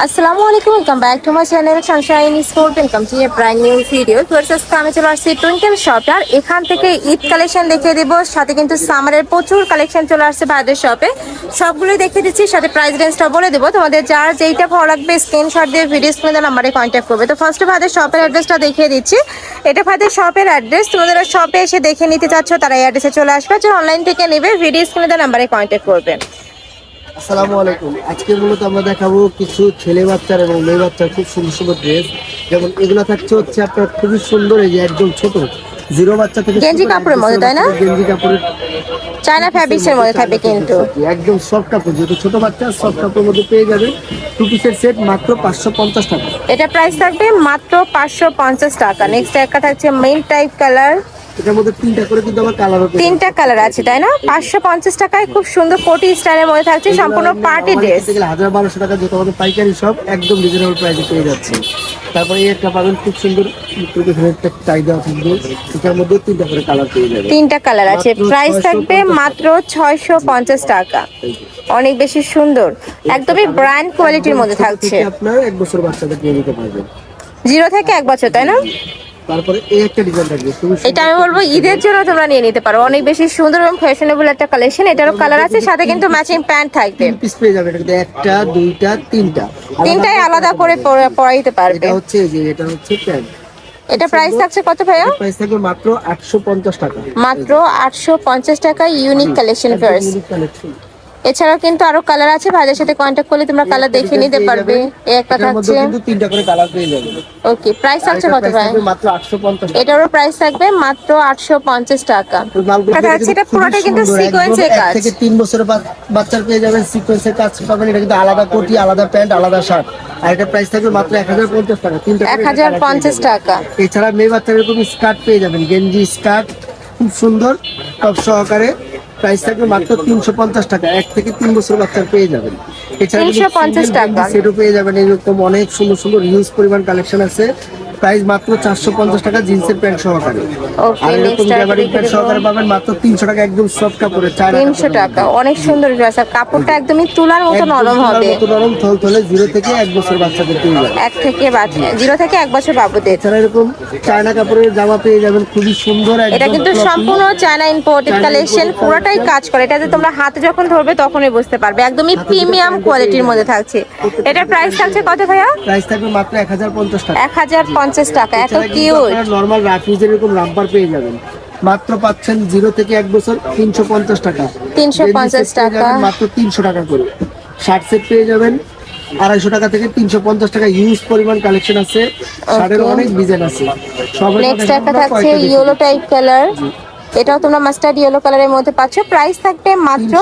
আসসালামু আলাইকুম, welcome back to my channel Sunshine sport. Welcome to A brand new video. আজকে আমি চলে আসছি টুইঙ্কেল শপ। আর এখান থেকে ঈদ কালেকশন দেখিয়ে দেবো, সাথে কিন্তু সামারের প্রচুর কালেকশন চলে আসছে ভাইদের শপে। সবগুলোই দেখিয়ে দিচ্ছি, সাথে প্রাইস রেঞ্জটা বলে দেবো। তোমাদের যার যেইটা ভালো লাগবে স্ক্রিনশট দিয়ে ভিডিও স্ক্রিনে নাম্বারে কন্ট্যাক্ট করবে। তো ফার্স্টে ভাইদের শপের অ্যাড্রেসটা দেখিয়ে দিচ্ছি। এটা ভাইদের শপের অ্যাড্রেস। তোমাদের শপে এসে দেখে নিতে চাচ্ছ তারা এই অ্যাড্রেসে চলে আসবে। যে অনলাইন থেকে নেবে ভিডিও স্ক্রিনে নাম্বারে কন্ট্যাক্ট করবে। আসসালামু আলাইকুম। আজকে মূলত আমরা দেখাবো কিছু ছেলে বাচ্চার এবং মেয়ে বাচ্চার খুব সুন্দর সুন্দর ড্রেস। যেমন এগুলো থাকছে হচ্ছে আপনার খুবই সুন্দর, এই যে একদম ছোট জিরো বাচ্চা থেকে গেঞ্জি কাপড়ের মধ্যে, তাই না? গেঞ্জি কাপড়ের চায়না ফ্যাব্রিক্সের মধ্যে থাকবে, কিন্তু একদম সফট কাপড়, যেহেতু ছোট বাচ্চা সফট কাপড়ের মধ্যে পেয়ে যাবে। টু পিসের সেট মাত্র 550 টাকা। এটা প্রাইস থাকবে মাত্র 550 টাকা। নেক্সট একটা থাকছে মেইন টাইপ কালার। এটার মধ্যে তিনটা করে কিন্তু আবার কালারও পেয়ে তিনটা কালার আছে, তাই না? 550 টাকায় খুব সুন্দর কোটি স্টাইলের মধ্যে থাকছে, সম্পূর্ণ পার্টি ড্রেস। 1000-1200 টাকা, যেটা আমাদের পাইকারি সব একদম রিজনেবল প্রাইসে পেয়ে যাচ্ছে। তারপরে এই একটা পাবেন খুব সুন্দর চাহিদা থাকবে, এটার মধ্যে তিনটা করে কালার পেয়ে যাবে। তিনটা কালার আছে, প্রাইস থাকবে মাত্র 650 টাকা। অনেক বেশি সুন্দর, একদমই ব্র্যান্ড কোয়ালিটির মধ্যে থাকছে। আপনার 1 বছর বাচ্চাদের নিয়ে নিতে পারবেন, 0 থেকে 1 বছর, তাই না? তারপরে এই একটা ডিজাইন থাকবে, এটা আমি বলবো ঈদের জন্য তোমরা নিয়ে নিতে পারো। অনেক বেশি সুন্দর এবং ফ্যাশনেবল একটা কালেকশন। এটারও কালার আছে, সাথে কিন্তু ম্যাচিং প্যান্ট থাকবে। পিস পেয়ে যাবে। এটা একটা, দুইটা, তিনটা, তিনটাই আলাদা করে পরাইতে পারবে। এটা হচ্ছে যে এটা হচ্ছে প্যান্ট। এটা প্রাইস থাকছে কত ভাইয়া? প্রাইস থাকবে মাত্র 850 টাকা। মাত্র 850 টাকা। Unique collection first. Unique collection. এছাড়াও কিন্তু আরো কালার আছে, ভাইদের সাথে কন্ট্যাক্ট করলে তোমরা কালার দেখে নিতে পারবে। এই একটা এটার মধ্যে থাকছে, কিন্তু তিনটা করে কালার পেয়ে যাবে। ওকে। প্রাইস থাকছে কত ভাই? মাত্র 850 টাকা। এটারও প্রাইস থাকবে মাত্র 850 টাকা। এটা পুরোটাই কিন্তু সিকোয়েন্সের কাজ। 1 থেকে 3 বছরের বাচ্চার পেয়ে যাবেন, সিকোয়েন্সের কাজ পাবেন। এটা কিন্তু আলাদা কোটি, আলাদা প্যান্ট, আলাদা শার্ট। আর এটা প্রাইস থাকবে মাত্র 1050 টাকা। 1050 টাকা। এছাড়া মেয়ে বাচ্চার এরকম স্কার্ট পেয়ে যাবেন, গেঞ্জি স্কার্ট খুব সুন্দর টপ সহকারে। প্রাইস থাকবে মাত্র 350 টাকা। 1 থেকে 3 বছর বাচ্চার পেয়ে যাবেন। এছাড়া 350 টাকা সেটও পেয়ে যাবেন। এরকম অনেক সুন্দর সুন্দর হিউজ পরিমাণ কালেকশন আছে। প্রাইস মাত্র 450 টাকা, জিন্সের প্যান্ট সহকারে। আর এরকম গ্যাবারিং প্যান্ট সহকারে পাবেন মাত্র 300 টাকা, একদম সফট কাপড়ের। 300 টাকা। অনেক সুন্দর ড্রেস, আর কাপড়টা একদমই তুলার মতো নরম হবে। নরম থলথলে। 0 থেকে 1 বছর বাচ্চাদের পেয়ে যাবেন। 0 থেকে 1 বছর বাবুদের। এছাড়া এরকম চায়না কাপড়ের জামা পেয়ে যাবেন, খুবই সুন্দর। এটা কিন্তু সম্পূর্ণ চায়না ইম্পোর্টেড কালেকশন, পুরোটাই কাজ করে। এটাতে তোমরা হাতে যখন ধরবে তখনই বুঝতে পারবে, একদমই প্রিমিয়াম কোয়ালিটির মধ্যে থাকছে। এটার প্রাইস থাকছে কত ভাইয়া? প্রাইস থাকবে মাত্র 1050 টাকা। 1050 টাকা। এত কিউট। নরমাল রাফিজের এরকম রাম্পার পেয়ে যাবেন, মাত্র পাচ্ছেন 0 থেকে 1 বছর 350 টাকা। 350 টাকা মাত্র 300 টাকা করে। শার্ট সেট পেয়ে যাবেন 250 টাকা থেকে 350 টাকা। হিউজ পরিমাণ কালেকশন আছে, শার্টের অনেক ডিজাইন আছে। নেক্সট একটা থাকছে ইয়েলো টাইপ কালার। এটাও তোমরা মাস্টার্ড ইয়েলো কালারের মধ্যে পাচ্ছ। প্রাইস থাকবে মাত্র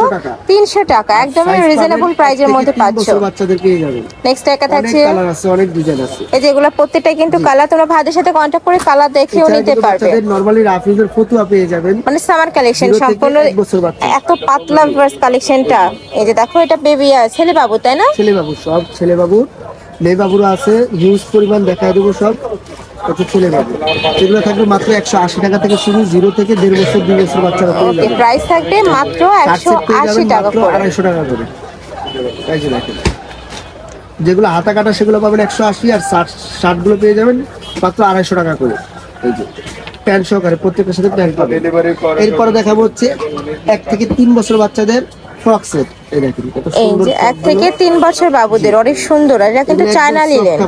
300 টাকা। একদমই রিজনেবল প্রাইজের মধ্যে পাচ্ছ। বাচ্চাদের পেয়ে যাবেন। নেক্সট একটা থাকছে, কালার আছে, অনেক ডিজাইন আছে। এই যেগুলো প্রত্যেকটাই কিন্তু কালার। তোমরা ভাইদের সাথে কন্টাক্ট করে কালার দেখেও নিতে পারবে। নরমালি রাফিজের ফতুয়া পেয়ে যাবেন, মানে সামার কালেকশন সম্পূর্ণ। এত পাতলা ভার্স কালেকশনটা। এই যে দেখো, এটা বেবি ছেলে বাবু, তাই না? ছেলে বাবু, সব ছেলে বাবু। মেয়ে বাবুরও আছে হিউজ পরিমাণ, দেখায় দেবো সব। এটা ছেলে বাবু। এগুলো থাকবে মাত্র 180 টাকা থেকে শুরু। 0 থেকে 1.5 বছর 2 বছর বাচ্চারা পেয়ে যাবে। প্রাইস থাকবে মাত্র 180 টাকা করে। 250 টাকা করে। এই যে দেখেন, যেগুলো হাতা কাটা সেগুলো পাবেন 180, আর শার্টগুলো পেয়ে যাবেন মাত্র 250 টাকা করে। এই যে প্যান্ট সহকারে, প্রত্যেকের সাথে প্যান্ট পাবেন। এরপরে দেখাবো হচ্ছে 1 থেকে 3 বছর বাচ্চাদের ফ্রক সেট। এই দেখেন, এই যে 1 থেকে 3 বছর বাবুদের অনেক সুন্দর। এটা কিন্তু চায়না লিনেন,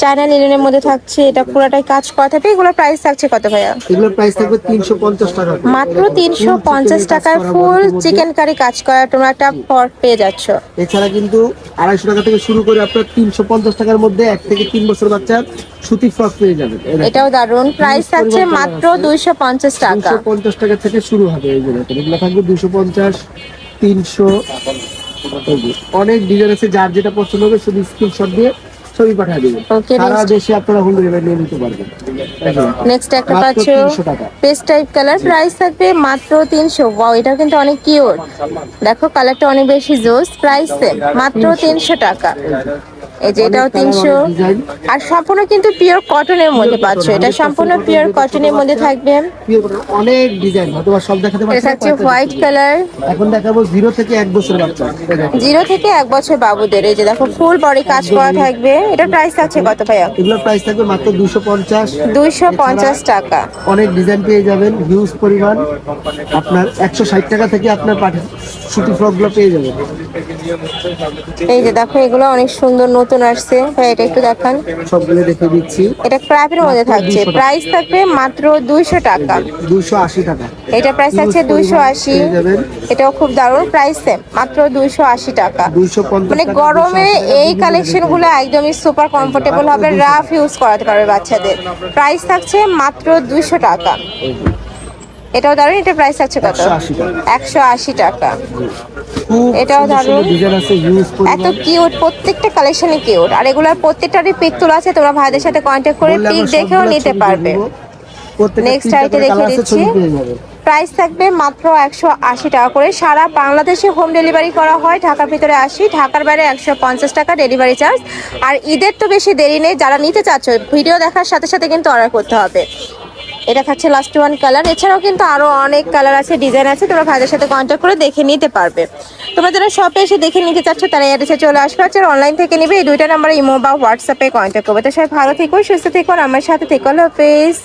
চায়না লিনেনের মধ্যে থাকছে। এটা পুরোটাই কাজ করা থাকবে। এগুলো প্রাইস থাকছে কত ভাইয়া? এগুলো প্রাইস থাকবে 350 টাকা। মাত্র 350 টাকায় ফুল চিকেন কারি কাজ করা তোমরা একটা ফ্রক পেয়ে যাচ্ছ। এছাড়া কিন্তু 250 টাকা থেকে শুরু করে আপনার 350 টাকার মধ্যে 1 থেকে 3 বছর বাচ্চার সুতি ফ্রক পেয়ে যাবেন। এটাও দারুন। প্রাইস থাকছে মাত্র 250 টাকা। 250 টাকা থেকে শুরু হবে। এই যে দেখেন, এগুলো থাকবে 250, 300। অনেক ডিজাইন আছে, যার যেটা পছন্দ হবে শুধু স্ক্রিনশট দিয়ে ছবি পাঠিয়ে দিবেন। সারা দেশে আপনারা হোম ডেলিভারি নিয়ে নিতে পারবেন। নেক্সট একটা পাচ্ছ পেস্ট টাইপ কালার। প্রাইস থাকবে মাত্র 300। ওয়াও, এটা কিন্তু অনেক কিউট। দেখো কালারটা অনেক বেশি জোস। প্রাইস মাত্র 300 টাকা। এই যে এটাও অনেক colour, 300 অনেক design। আর সম্পূর্ণ কিন্তু পিওর কটনের মধ্যে পাচ্ছ, এটা সম্পূর্ণ পিওর কটনের মধ্যে থাকবে। অনেক ডিজাইন, হয়তো বা সব দেখাতে এটা পারছি না, থাকছে কয়েকটা হোয়াইট দেখাবো। কালার, এখন দেখাবো 0 থেকে 1 বছর বাচ্চা, এটা দেখো। 0 থেকে 1 বছর বাবুদের। এই যে দেখো ফুল বডি কাজ করা থাকবে। এটার প্রাইস আছে কত ভাইয়া? এগুলোর প্রাইস থাকবে মাত্র 250। 250 টাকা। অনেক ডিজাইন পেয়ে যাবেন, হিউজ পরিমাণ। আপনার 160 টাকা থেকে আপনার পার্টি সুতি ফ্রকগুলো পেয়ে যাবেন। এই যে দেখো এগুলো অনেক সুন্দর নতুন আসছে ভাই, এটা একটু দেখান। সবগুলো দেখে দিচ্ছি। এটা ক্র্যাপের মধ্যে মাত্র থাকছে, 200 টাকা। প্রাইস থাকবে মাত্র 200 টাকা। 280 টাকা। এটা প্রাইস আছে Huge পরিমাণ 280। পেয়ে যাবেন। এটাও খুব দারুণ প্রাইস, মাত্র 280 টাকা। 250 মানে টাকা, গরমে 280 টাকা, এই বিভিন্ন কালেকশন গুলো একদমই সুপার কমফোর্টেবল হবে, মাত্র 200 রাফ ইউজ করাতে পারবে বাচ্চাদের। প্রাইস থাকছে মাত্র 200 টাকা। এটাও দারুণ, এটা প্রাইস আছে কত? 180 টাকা। 180 টাকা। খুব এটাও সুন্দর দারুণ। সুন্দর ডিজাইন আছে, হিউজ এত পরিমাণ। কিউট, প্রত্যেকটা কালেকশনই কিউট। আর এগুলার প্রত্যেকটারই পিক তোলা আছে, তোমরা ভাইদের সাথে কন্ট্যাক্ট করে বললে পিক আমরা দেখেও সবগুলা নিতে ছবি পারবে। দিয়ে দেবো। প্রত্যেকটা নেক্সট 3টা আইটে করে দেখে কালার আছে, দিচ্ছি। ছবি পেয়ে যাবেন। প্রাইস থাকবে মাত্র 180 টাকা করে। সারা বাংলাদেশে হোম ডেলিভারি করা হয়, ঢাকার ভিতরে 80, ঢাকার বাইরে 150 টাকা ডেলিভারি চার্জ। আর ঈদের তো বেশি দেরি নেই, যারা নিতে চাচ্ছ ভিডিও দেখার সাথে সাথে কিন্তু অর্ডার করতে হবে। এটা থাকছে লাস্ট ওয়ান কালার। এছাড়াও কিন্তু আরো অনেক কালার আছে, ডিজাইন আছে, তোমরা ভাইদের সাথে কন্ট্যাক্ট করে দেখে নিতে পারবে। তোমরা যারা শপে এসে দেখে নিতে চাচ্ছ তারা অ্যাড্রেসে চলে আসবে, আর অনলাইন থেকে নিবে এই 2টা নাম্বারে ইমো বা হোয়াটসঅ্যাপে কন্ট্যাক্ট করবে। তো সবাই ভালো থেকো, সুস্থ থেকো, আর আমার সাথে থেকো। আল্লাহ হাফেজ।